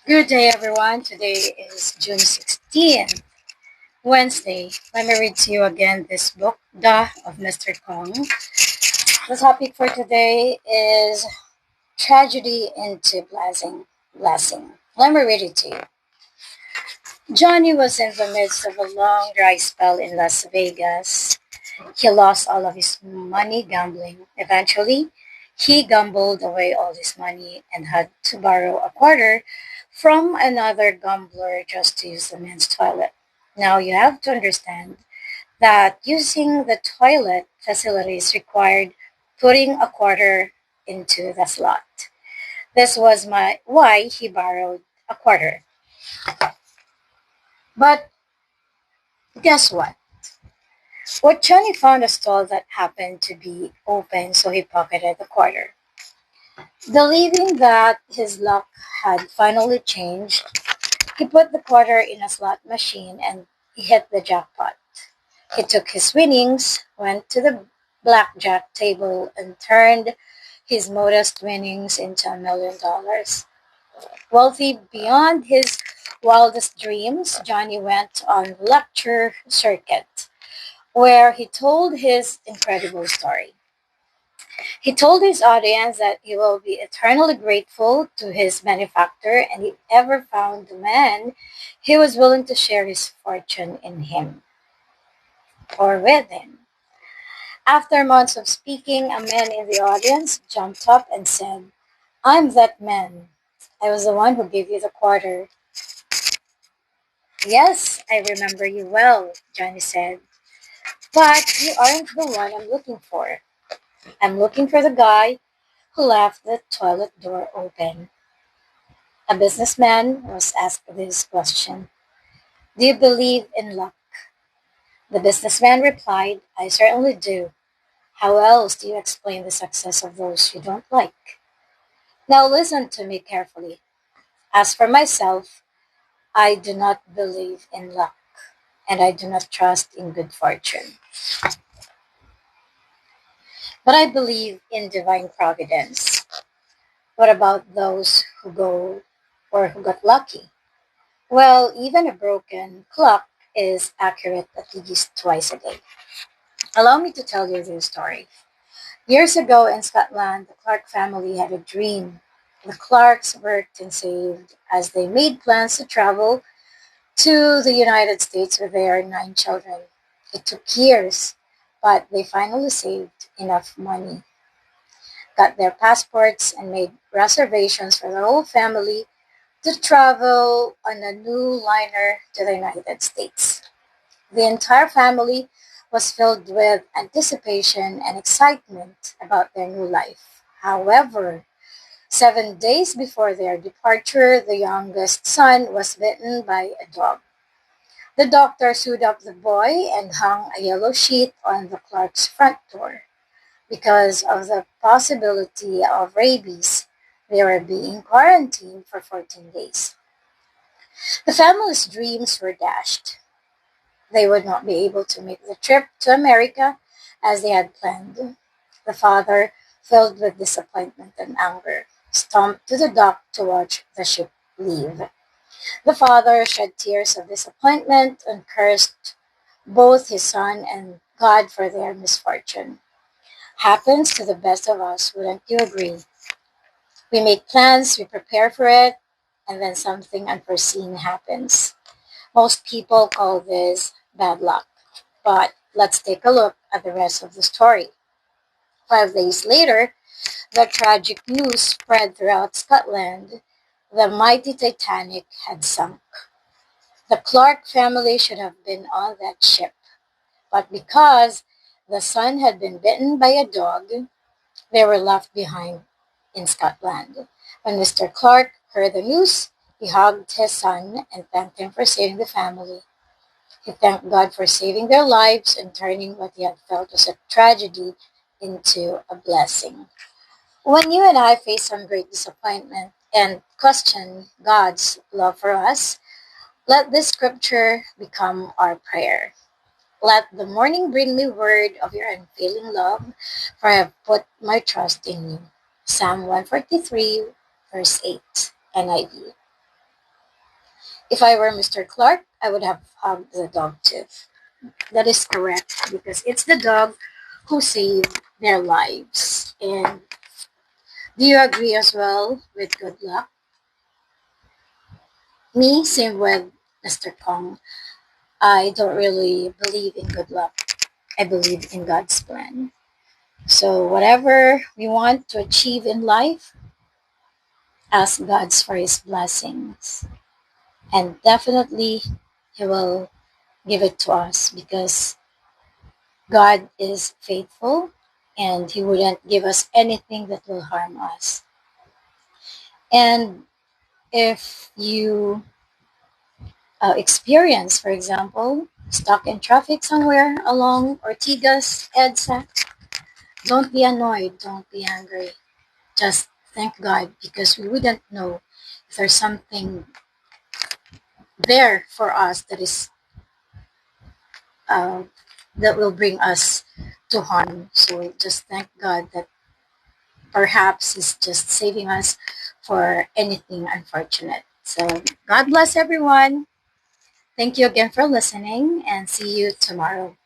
Good day, everyone. Today is June 16th, Wednesday. Let me read to you again this book, Da of Mr. Kong. The topic for today is Tragedy into Blessing. Let me read it to you. Johnny was in the midst of a long dry spell in Las Vegas. He lost all of his money gambling. Eventually, he gambled away all his money and had to borrow a quarter from another gambler just to use the men's toilet. Now, you have to understand that using the toilet facilities required putting a quarter into the slot. This was why he borrowed a quarter. But guess what? What Johnny found a stall that happened to be open, so he pocketed the quarter. Believing that his luck had finally changed, he put the quarter in a slot machine and he hit the jackpot. He took his winnings, went to the blackjack table, and turned his modest winnings into $1 million. Wealthy beyond his wildest dreams, Johnny went on lecture circuit where he told his incredible story. He told his audience that he will be eternally grateful to his benefactor and if ever found the man, he was willing to share his fortune in him or with him. After months of speaking, a man in the audience jumped up and said, I'm that man. I was the one who gave you the quarter. Yes, I remember you well, Johnny said. But you aren't the one I'm looking for. I'm looking for the guy who left the toilet door open. A businessman was asked this question. Do you believe in luck? The businessman replied, I certainly do. How else do you explain the success of those you don't like? Now listen to me carefully. As for myself, I do not believe in luck, and I do not trust in good fortune. But I believe in divine providence. What about those who go or who got lucky? Well, even a broken clock is accurate at least twice a day. Allow me to tell you this story. Years ago in Scotland, the Clark family had a dream. The Clarks worked and saved as they made plans to travel to the United States with their 9 children. It took years, but they finally saved enough money, got their passports, and made reservations for the whole family to travel on a new liner to the United States. The entire family was filled with anticipation and excitement about their new life. However, 7 days before their departure, the youngest son was bitten by a dog. The doctor sewed up the boy and hung a yellow sheet on the Clark's front door. Because of the possibility of rabies, they were being quarantined for 14 days. The family's dreams were dashed. They would not be able to make the trip to America as they had planned. The father, filled with disappointment and anger, stomped to the dock to watch the ship leave. The father shed tears of disappointment and cursed both his son and God for their misfortune. Happens to the best of us, wouldn't you agree? We make plans, we prepare for it, and then something unforeseen happens. Most people call this bad luck. But let's take a look at the rest of the story. 5 days later, the tragic news spread throughout Scotland. The mighty Titanic had sunk. The Clark family should have been on that ship, but because the son had been bitten by a dog, they were left behind in Scotland. When Mr. Clark heard the news, he hugged his son and thanked him for saving the family. He thanked God for saving their lives and turning what he had felt was a tragedy into a blessing. When you and I face some great disappointment and question God's love for us, let this scripture become our prayer. Let the morning bring me word of your unfailing love, for I have put my trust in you. Psalm 143, verse 8, NIV. If I were Mr. Clark, I would have hugged the dog too. That is correct because it's the dog who saved their lives. And do you agree as well with good luck? Me, same with Mr. Kong. I don't really believe in good luck. I believe in God's plan. So whatever we want to achieve in life, ask God for his blessings. And definitely he will give it to us because God is faithful and he wouldn't give us anything that will harm us. And if you experience, for example, stuck in traffic somewhere along Ortigas, EDSA, don't be annoyed, don't be angry. Just thank God because we wouldn't know if there's something there for us that is uh, that will bring us to harm. So just thank God that perhaps He's just saving us for anything unfortunate. So God bless everyone. Thank you again for listening and see you tomorrow.